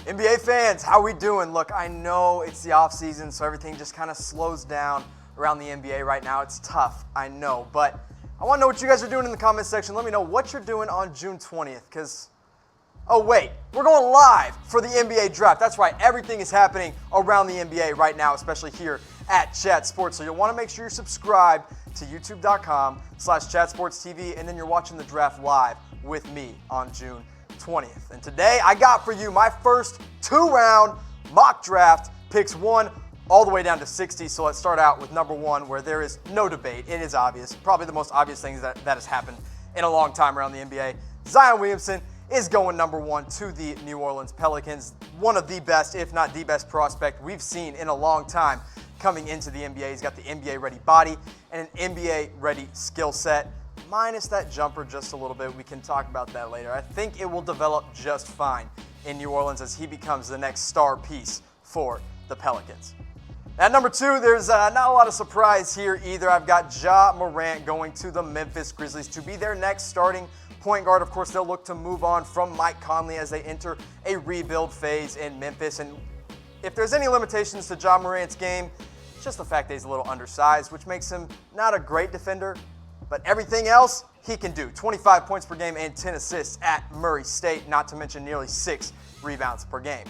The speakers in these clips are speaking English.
NBA fans, how we doing? Look, I know it's the offseason, so everything just kind of slows down around the NBA right now. It's tough, I know, but I want to know what you guys are doing in the comments section. Let me know what you're doing on June 20th, because, oh wait, we're going live for the NBA draft. That's right, everything is happening around the NBA right now, especially here at Chat Sports. So you'll want to make sure you're subscribed to youtube.com/chatsportstv, and then you're watching the draft live with me on June 20th. And today I got for you my first 2-round mock draft, picks 1 all the way down to 60. So let's start out with number 1, where there is no debate. It is obvious, probably the most obvious thing that has happened in a long time around the NBA. Zion Williamson is going number 1 to the New Orleans Pelicans. One of the best, if not the best prospect we've seen in a long time coming into the NBA. He's got the NBA-ready body and an NBA-ready skill set, minus that jumper just a little bit. We can talk about that later. I think it will develop just fine in New Orleans as he becomes the next star piece for the Pelicans. At number 2, there's not a lot of surprise here either. I've got Ja Morant going to the Memphis Grizzlies to be their next starting point guard. Of course, they'll look to move on from Mike Conley as they enter a rebuild phase in Memphis. And if there's any limitations to Ja Morant's game, it's just the fact that he's a little undersized, which makes him not a great defender. But everything else, he can do. 25 points per game and 10 assists at Murray State, not to mention nearly 6 rebounds per game.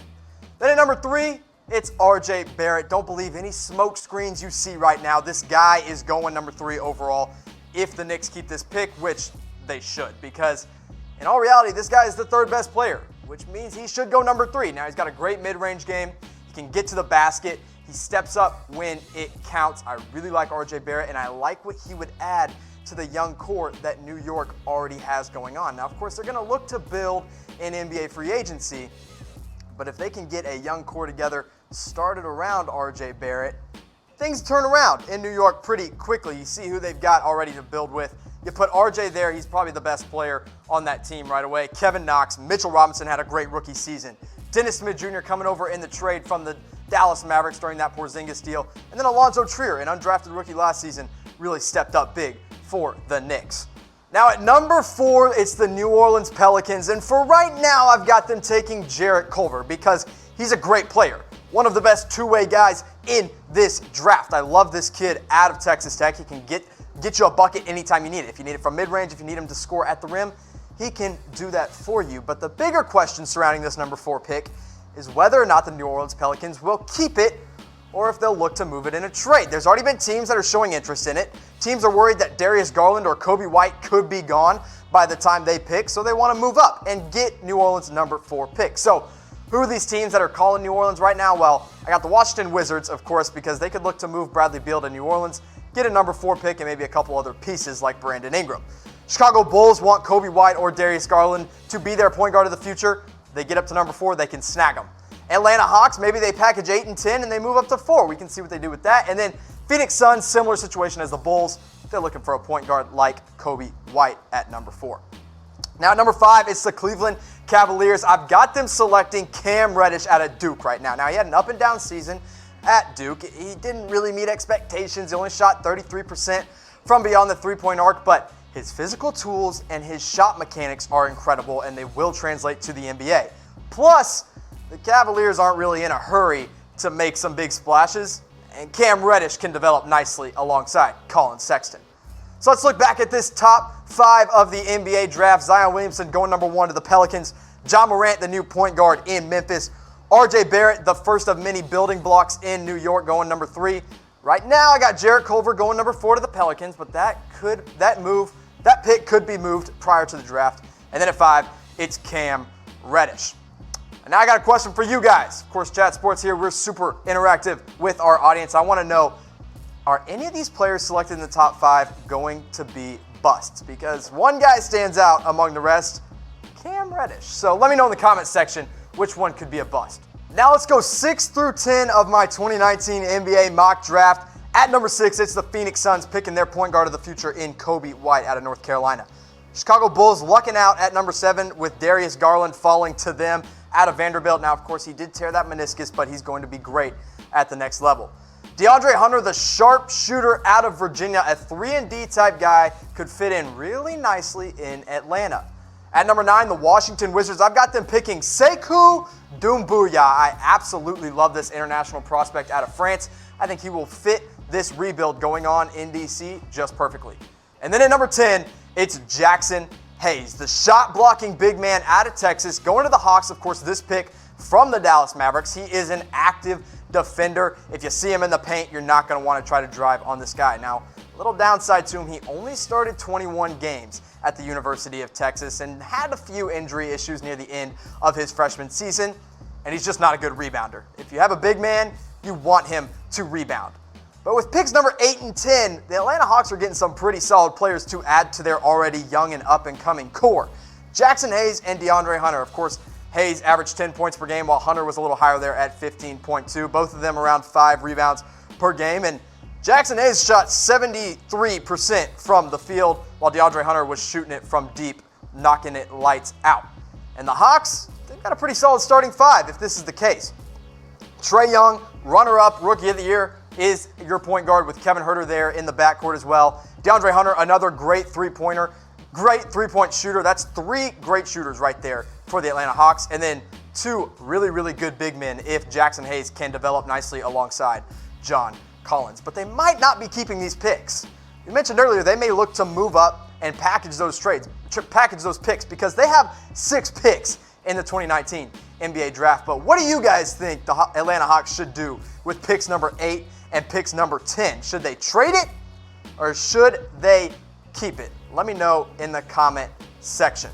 Then at number 3, it's RJ Barrett. Don't believe any smoke screens you see right now. This guy is going number 3 overall if the Knicks keep this pick, which they should, because in all reality, this guy is the 3rd best player, which means he should go number 3. Now, he's got a great mid-range game. He can get to the basket. He steps up when it counts. I really like RJ Barrett, and I like what he would add to the young core that New York already has going on. Now, of course, they're going to look to build an NBA free agency, but if they can get a young core together started around RJ Barrett, things turn around in New York pretty quickly. You see who they've got already to build with. You put RJ there, he's probably the best player on that team right away. Kevin Knox, Mitchell Robinson had a great rookie season. Dennis Smith Jr. coming over in the trade from the Dallas Mavericks during that Porzingis deal. And then Alonzo Trier, an undrafted rookie last season, really stepped up big for the Knicks. Now at number 4, it's the New Orleans Pelicans. And for right now, I've got them taking Jarrett Culver because he's a great player. One of the best two-way guys in this draft. I love this kid out of Texas Tech. He can get you a bucket anytime you need it. If you need it from mid-range, if you need him to score at the rim, he can do that for you. But the bigger question surrounding this number 4 pick is whether or not the New Orleans Pelicans will keep it or if they'll look to move it in a trade. There's already been teams that are showing interest in it. Teams are worried that Darius Garland or Kobe White could be gone by the time they pick, so they want to move up and get New Orleans' number 4 pick. So who are these teams that are calling New Orleans right now? Well, I got the Washington Wizards, of course, because they could look to move Bradley Beal to New Orleans, get a number 4 pick, and maybe a couple other pieces like Brandon Ingram. Chicago Bulls want Kobe White or Darius Garland to be their point guard of the future. They get up to number 4, they can snag them. Atlanta Hawks, maybe they package 8 and 10 and they move up to 4. We can see what they do with that. And then Phoenix Suns, similar situation as the Bulls. They're looking for a point guard like Kobe White at number 4. Now at number 5, it's the Cleveland Cavaliers. I've got them selecting Cam Reddish out of Duke right now. Now he had an up and down season at Duke. He didn't really meet expectations. He only shot 33% from beyond the three-point arc, but his physical tools and his shot mechanics are incredible, and they will translate to the NBA. Plus, the Cavaliers aren't really in a hurry to make some big splashes, and Cam Reddish can develop nicely alongside Colin Sexton. So let's look back at this top 5 of the NBA draft. Zion Williamson going number 1 to the Pelicans. Ja Morant, the new point guard in Memphis. RJ Barrett, the first of many building blocks in New York, going number 3. Right now, I got Jarrett Culver going number 4 to the Pelicans, but that pick could be moved prior to the draft. And then at 5, it's Cam Reddish. And now I got a question for you guys. Of course, Chat Sports here, we're super interactive with our audience. I want to know, are any of these players selected in the top 5 going to be busts? Because one guy stands out among the rest, Cam Reddish. So let me know in the comments section which one could be a bust. Now let's go 6 through 10 of my 2019 NBA mock draft. At number 6, it's the Phoenix Suns picking their point guard of the future in Kobe White out of North Carolina. Chicago Bulls lucking out at number 7 with Darius Garland falling to them out of Vanderbilt. Now, of course, he did tear that meniscus, but he's going to be great at the next level. DeAndre Hunter, the sharp shooter out of Virginia, a 3-and-D type guy, could fit in really nicely in Atlanta. At number 9, the Washington Wizards. I've got them picking Sekou Doumbouya. I absolutely love this international prospect out of France. I think he will fit this rebuild going on in DC just perfectly. And then at number 10, it's Jaxson Hayes, the shot-blocking big man out of Texas, going to the Hawks. Of course, this pick from the Dallas Mavericks. He is an active defender. If you see him in the paint, you're not going to want to try to drive on this guy. Now, a little downside to him, he only started 21 games at the University of Texas and had a few injury issues near the end of his freshman season, and he's just not a good rebounder. If you have a big man, you want him to rebound. But with picks number 8 and 10, the Atlanta Hawks are getting some pretty solid players to add to their already young and up-and-coming core. Jaxson Hayes and DeAndre Hunter. Of course, Hayes averaged 10 points per game, while Hunter was a little higher there at 15.2. Both of them around 5 rebounds per game. And Jaxson Hayes shot 73% from the field, while DeAndre Hunter was shooting it from deep, knocking it lights out. And the Hawks, they've got a pretty solid starting 5 if this is the case. Trae Young, runner-up, Rookie of the Year, is your point guard with Kevin Huerter there in the backcourt as well. DeAndre Hunter, another great three-pointer, great three-point shooter. That's 3 great shooters right there for the Atlanta Hawks. And then 2 really, really good big men if Jaxson Hayes can develop nicely alongside John Collins. But they might not be keeping these picks. You mentioned earlier they may look to move up and package those picks because they have 6 picks in the 2019 NBA draft. But what do you guys think the Atlanta Hawks should do with picks number 8 and picks number 10? Should they trade it or should they keep it? Let me know in the comment section.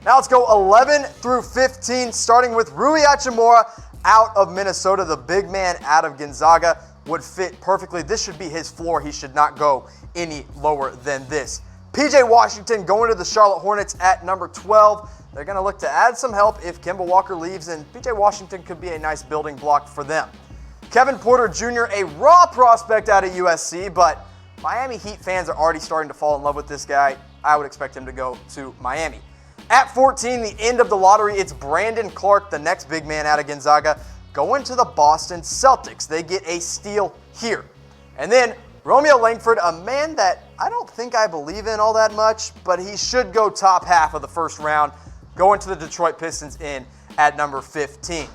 Now let's go 11 through 15, starting with Rui Hachimura out of Minnesota. The big man out of Gonzaga would fit perfectly. This should be his floor. He should not go any lower than this. PJ Washington going to the Charlotte Hornets at number 12. They're going to look to add some help if Kemba Walker leaves, and PJ Washington could be a nice building block for them. Kevin Porter Jr., a raw prospect out of USC, but Miami Heat fans are already starting to fall in love with this guy. I would expect him to go to Miami. At 14, the end of the lottery, it's Brandon Clark, the next big man out of Gonzaga, going to the Boston Celtics. They get a steal here. And then Romeo Langford, a man that I don't think I believe in all that much, but he should go top half of the first round, going to the Detroit Pistons in at number 15.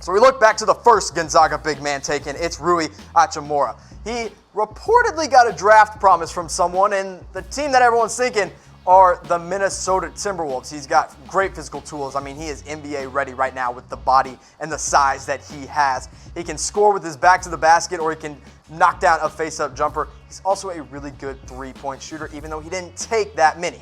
So we look back to the first Gonzaga big man taken. It's Rui Hachimura. He reportedly got a draft promise from someone, and the team that everyone's thinking are the Minnesota Timberwolves. He's got great physical tools. I mean, he is NBA ready right now with the body and the size that he has. He can score with his back to the basket, or he can knock down a face-up jumper. He's also a really good three-point shooter, even though he didn't take that many.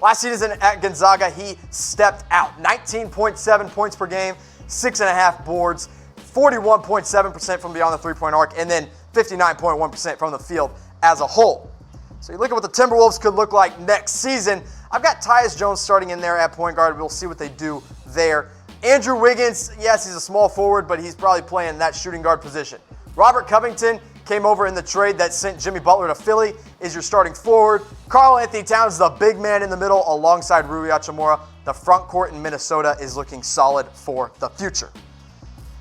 Last season at Gonzaga, he stepped out. 19.7 points per game, 6.5 boards, 41.7% from beyond the three-point arc, and then 59.1% from the field as a whole. So you look at what the Timberwolves could look like next season. I've got Tyus Jones starting in there at point guard. We'll see what they do there. Andrew Wiggins, yes, he's a small forward, but he's probably playing that shooting guard position. Robert Covington came over in the trade that sent Jimmy Butler to Philly, is your starting forward. Karl Anthony Towns, the big man in the middle, alongside Rui Hachimura. The front court in Minnesota is looking solid for the future.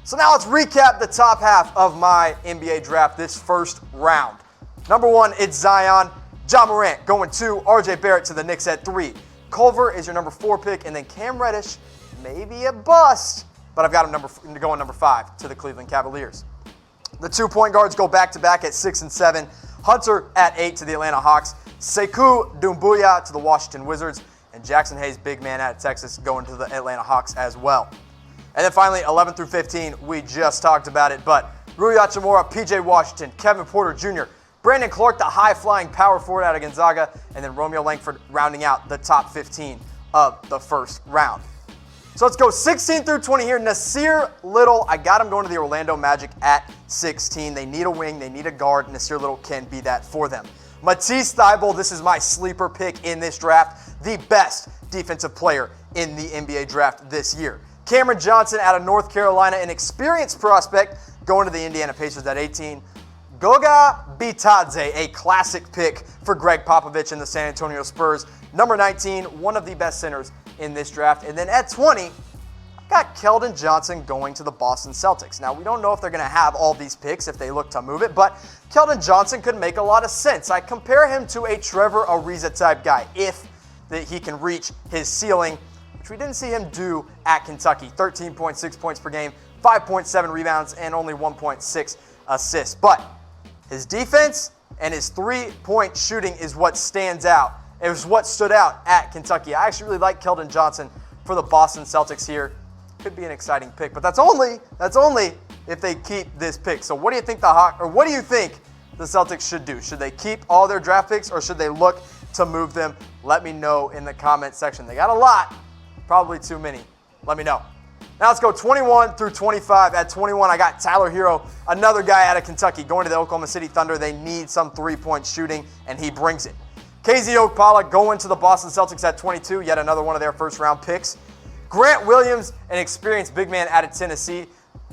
So now let's recap the top half of my NBA draft this first round. Number 1, it's Zion. Ja Morant going 2, RJ Barrett to the Knicks at 3. Culver is your number 4 pick, and then Cam Reddish, maybe a bust, but I've got him going number 5 to the Cleveland Cavaliers. The 2 point guards go back-to-back at 6 and 7. Hunter at 8 to the Atlanta Hawks. Sekou Doumbouya to the Washington Wizards. And Jaxson Hayes, big man out of Texas, going to the Atlanta Hawks as well. And then finally, 11 through 15, we just talked about it, but Rui Hachimura, PJ Washington, Kevin Porter Jr., Brandon Clark, the high-flying power forward out of Gonzaga, and then Romeo Langford rounding out the top 15 of the first round. So let's go 16 through 20 here. Nasir Little, I got him going to the Orlando Magic at 16. They need a wing, they need a guard, and Nasir Little can be that for them. Matisse Thybulle, this is my sleeper pick in this draft, the best defensive player in the NBA draft this year. Cameron Johnson out of North Carolina, an experienced prospect, going to the Indiana Pacers at 18. Goga Bitadze, a classic pick for Greg Popovich and the San Antonio Spurs. Number 19, one of the best centers in this draft. And then at 20, I've got Keldon Johnson going to the Boston Celtics. Now, we don't know if they're going to have all these picks if they look to move it, but Keldon Johnson could make a lot of sense. I compare him to a Trevor Ariza type guy if that he can reach his ceiling, which we didn't see him do at Kentucky. 13.6 points per game, 5.7 rebounds, and only 1.6 assists. But his defense and his three-point shooting is what stands out. It was what stood out at Kentucky. I actually really like Keldon Johnson for the Boston Celtics here. Could be an exciting pick, but that's only if they keep this pick. So what do you think what do you think the Celtics should do? Should they keep all their draft picks or should they look to move them? Let me know in the comment section. They got a lot, probably too many. Let me know. Now let's go 21 through 25. At 21, I got Tyler HERRO, another guy out of Kentucky, going to the Oklahoma City Thunder. They need some three-point shooting, and he brings it. KZ Okpala going to the Boston Celtics at 22, yet another one of their first-round picks. Grant Williams, an experienced big man out of Tennessee.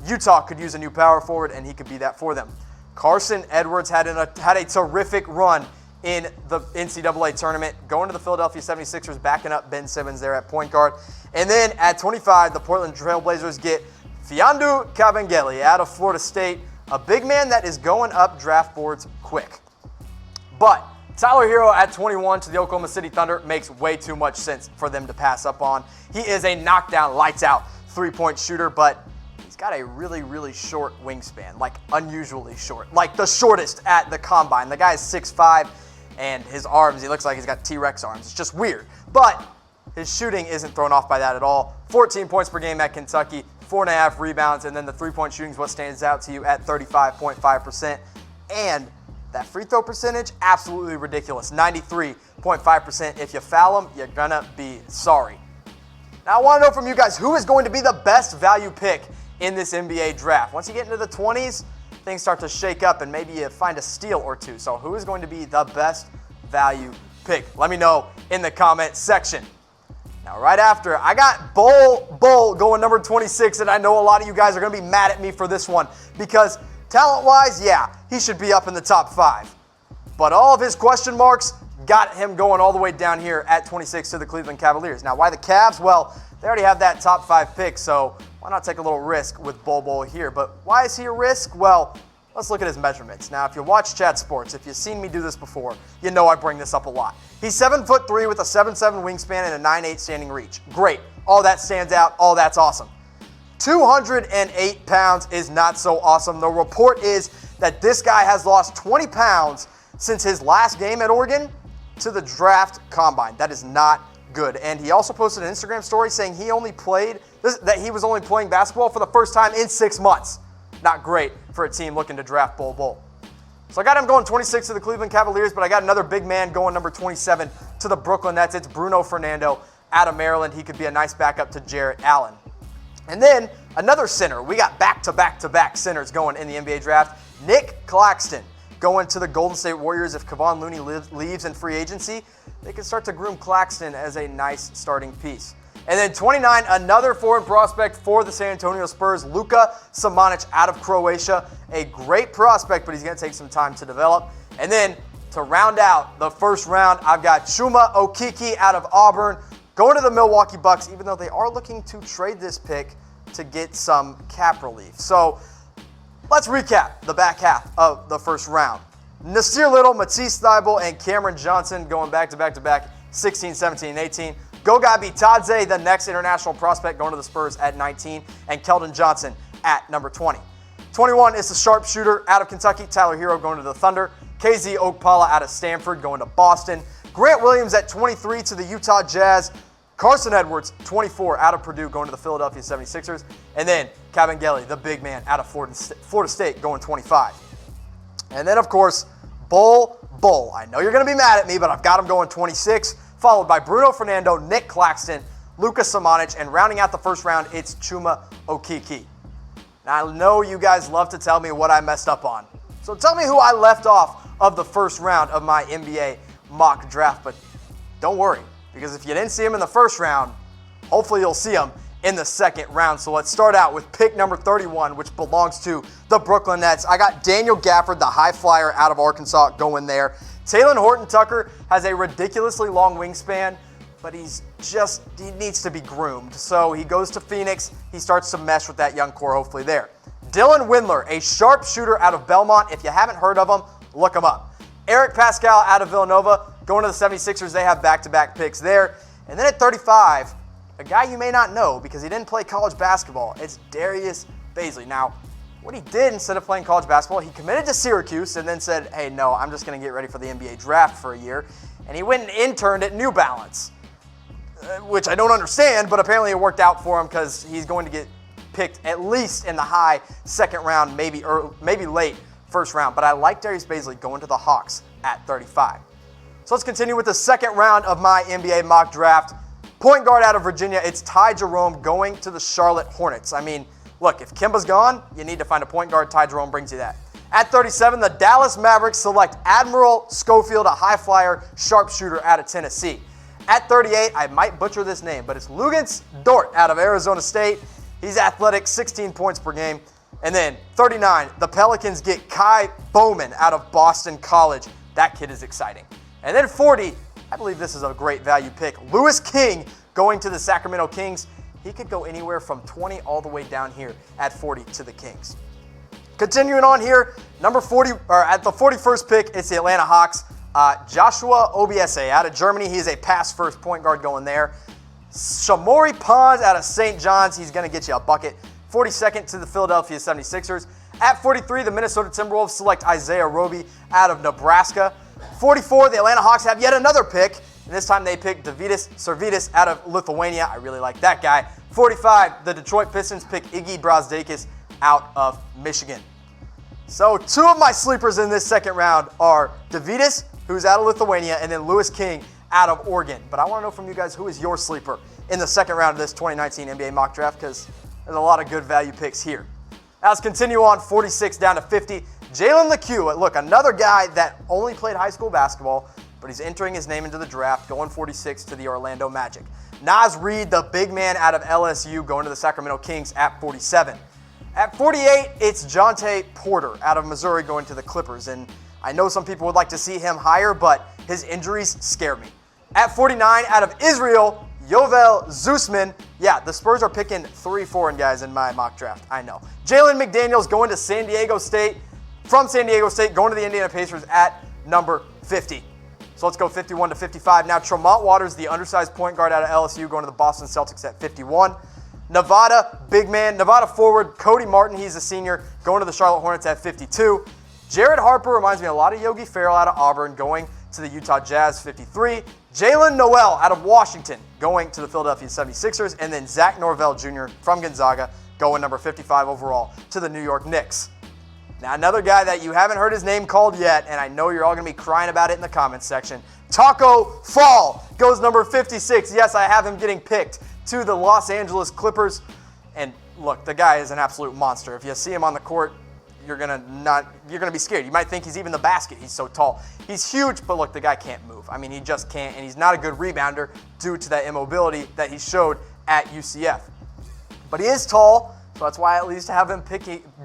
Utah could use a new power forward, and he could be that for them. Carson Edwards had a terrific run in the NCAA tournament, going to the Philadelphia 76ers, backing up Ben Simmons there at point guard. And then at 25, the Portland Trail Blazers get Mfiondu Kabengele out of Florida State, a big man that is going up draft boards quick. But Tyler HERRO at 21 to the Oklahoma City Thunder makes way too much sense for them to pass up on. He is a knockdown, lights-out three-point shooter, but he's got a really, really short wingspan, like unusually short, like the shortest at the combine. The guy is 6'5", and his arms, he looks like he's got T-Rex arms. It's just weird, but his shooting isn't thrown off by that at all. 14 points per game at Kentucky, 4.5 rebounds, and then the three-point shooting is what stands out to you at 35.5%. And that free throw percentage, absolutely ridiculous, 93.5%. If you foul him, you're gonna be sorry. Now I wanna know from you guys, who is going to be the best value pick in this NBA draft? Once you get into the 20s, things start to shake up and maybe you find a steal or two. So who is going to be the best value pick? Let me know in the comment section. Now right after, I got Bol Bol going number 26, and I know a lot of you guys are going to be mad at me for this one because talent-wise, yeah, he should be up in the top 5. But all of his question marks got him going all the way down here at 26 to the Cleveland Cavaliers. Now why the Cavs? Well, they already have that top 5 pick, so why not take a little risk with Bol Bol here? But why is he a risk? Well, let's look at his measurements. Now, if you watch Chat Sports, if you've seen me do this before, you know I bring this up a lot. He's 7'3" with a 7'7" wingspan and a 9'8" standing reach. Great. All that stands out. All that's awesome. 208 pounds is not so awesome. The report is that this guy has lost 20 pounds since his last game at Oregon to the draft combine. That is not good. And he also posted an Instagram story saying he was only playing basketball for the first time in 6 months. Not great for a team looking to draft Bol Bol. So I got him going 26 to the Cleveland Cavaliers, but I got another big man going number 27 to the Brooklyn Nets. It's Bruno Fernando out of Maryland. He could be a nice backup to Jarrett Allen. And then another center. We got back-to-back centers going in the NBA draft. Nick Claxton going to the Golden State Warriors. If Kevon Looney leaves in free agency, they can start to groom Claxton as a nice starting piece. And then 29, another foreign prospect for the San Antonio Spurs, Luka Samanic out of Croatia. A great prospect, but he's going to take some time to develop. And then to round out the first round, I've got Chuma Okeke out of Auburn, going to the Milwaukee Bucks, even though they are looking to trade this pick to get some cap relief. So let's recap the back half of the first round. Nasir Little, Matisse Thybulle, and Cameron Johnson going back-to-back 16, 17, and 18. Goga Bitadze, the next international prospect, going to the Spurs at 19, and Keldon Johnson at number 20. 21 is the sharpshooter out of Kentucky, Tyler HERRO going to the Thunder. KZ Okpala out of Stanford going to Boston. Grant Williams at 23 to the Utah Jazz. Carson Edwards, 24, out of Purdue, going to the Philadelphia 76ers. And then Kabengele, the big man, out of Florida State, going 25. And then, of course, Bol Bol. I know you're going to be mad at me, but I've got him going 26, followed by Bruno Fernando, Nick Claxton, Luka Samanic, and rounding out the first round, it's Chuma Okeke. Now, I know you guys love to tell me what I messed up on. So tell me who I left off of the first round of my NBA mock draft, but don't worry. Because if you didn't see him in the first round, hopefully you'll see him in the second round. So let's start out with pick number 31, which belongs to the Brooklyn Nets. I got Daniel Gafford, the high flyer out of Arkansas, going there. Taylor Horton-Tucker has a ridiculously long wingspan, but he needs to be groomed. So he goes to Phoenix. He starts to mesh with that young core, hopefully there. Dylan Windler, a sharpshooter out of Belmont. If you haven't heard of him, look him up. Eric Pascal out of Villanova, going to the 76ers. They have back-to-back picks there. And then at 35, a guy you may not know because he didn't play college basketball. It's Darius Bazley. Now, what he did instead of playing college basketball, he committed to Syracuse and then said, hey, no, I'm just going to get ready for the NBA draft for a year. And he went and interned at New Balance, which I don't understand, but apparently it worked out for him because he's going to get picked at least in the high second round, maybe late first round. But I like Darius Bazley going to the Hawks at 35. So let's continue with the second round of my NBA mock draft. Point guard out of Virginia, it's Ty Jerome going to the Charlotte Hornets. I mean, look, if Kemba's gone, you need to find a point guard. Ty Jerome brings you that. At 37, the Dallas Mavericks select Admiral Schofield, a high flyer sharpshooter out of Tennessee. At 38, I might butcher this name, but it's Luguentz Dort out of Arizona State. He's athletic, 16 points per game. And then 39, the Pelicans get Kai Bowman out of Boston College. That kid is exciting. And then 40, I believe this is a great value pick. Louis King going to the Sacramento Kings. He could go anywhere from 20 all the way down here at 40 to the Kings. Continuing on here, number 40, or at the 41st pick, it's the Atlanta Hawks. Joshua Obiese out of Germany. He is a pass-first point guard going there. Shamori Pons out of St. John's. He's going to get you a bucket. 42nd to the Philadelphia 76ers. At 43, the Minnesota Timberwolves select Isaiah Roby out of Nebraska. 44, the Atlanta Hawks have yet another pick, and this time they pick Davidas Servitas out of Lithuania. I really like that guy. 45, the Detroit Pistons pick Iggy Brazdeikis out of Michigan. So two of my sleepers in this second round are Davidas, who's out of Lithuania, and then Louis King out of Oregon. But I want to know from you guys, who is your sleeper in the second round of this 2019 NBA mock draft, because there's a lot of good value picks here. Now let's continue on, 46 down to 50. Jalen LeCue, look, another guy that only played high school basketball, but he's entering his name into the draft, going 46 to the Orlando Magic. Naz Reid, the big man out of LSU, going to the Sacramento Kings at 47. At 48, it's Jonte Porter out of Missouri going to the Clippers, and I know some people would like to see him higher, but his injuries scare me. At 49, out of Israel, Yovel Zusman. Yeah, the Spurs are picking 3 foreign guys in my mock draft, I know. Jalen McDaniels going to San Diego State, from San Diego State, going to the Indiana Pacers at number 50. So let's go 51 to 55. Now, Tremont Waters, the undersized point guard out of LSU, going to the Boston Celtics at 51. Nevada, big man, Nevada forward, Cody Martin, he's a senior, going to the Charlotte Hornets at 52. Jared Harper reminds me a lot of Yogi Ferrell out of Auburn, going to the Utah Jazz, 53. Jalen Noel out of Washington, going to the Philadelphia 76ers. And then Zach Norvell Jr. from Gonzaga, going number 55 overall to the New York Knicks. Now, another guy that you haven't heard his name called yet, and I know you're all going to be crying about it in the comments section, TACKO Fall goes number 56. Yes, I have him getting picked to the Los Angeles Clippers. And look, the guy is an absolute monster. If you see him on the court, you're gonna be scared. You might think he's even the basket. He's so tall. He's huge, but look, the guy can't move. I mean, he just can't, and he's not a good rebounder due to that immobility that he showed at UCF. But he is tall, so that's why I at least have him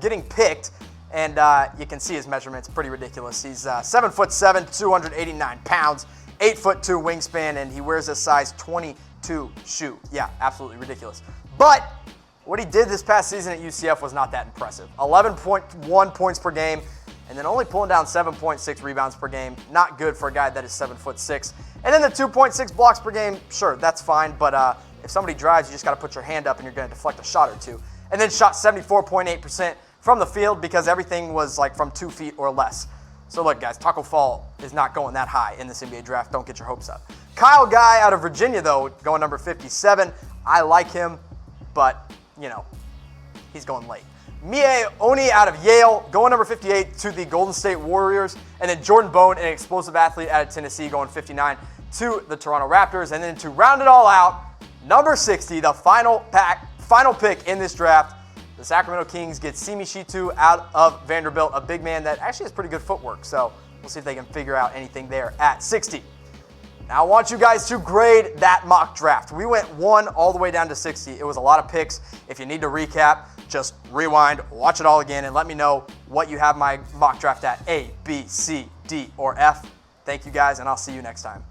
getting picked. And you can see his measurements, pretty ridiculous. He's 7'7", 289 pounds, 8'2" wingspan, and he wears a size 22 shoe. Yeah, absolutely ridiculous. But what he did this past season at UCF was not that impressive. 11.1 points per game, and then only pulling down 7.6 rebounds per game. Not good for a guy that is 7'6". And then the 2.6 blocks per game, sure, that's fine, but if somebody drives, you just got to put your hand up and you're going to deflect a shot or two. And then shot 74.8% from the field because everything was like from 2 feet or less. So look, guys, TACKO Fall is not going that high in this NBA draft. Don't get your hopes up. Kyle Guy out of Virginia, though, going number 57. I like him, but, you know, he's going late. Mie Oni out of Yale, going number 58 to the Golden State Warriors. And then Jordan Bone, an explosive athlete out of Tennessee, going 59 to the Toronto Raptors. And then to round it all out, number 60, the final pick in this draft, the Sacramento Kings get Simi Shitu out of Vanderbilt, a big man that actually has pretty good footwork. So we'll see if they can figure out anything there at 60. Now I want you guys to grade that mock draft. We went 1 all the way down to 60. It was a lot of picks. If you need to recap, just rewind, watch it all again, and let me know what you have my mock draft at, A, B, C, D, or F. Thank you guys, and I'll see you next time.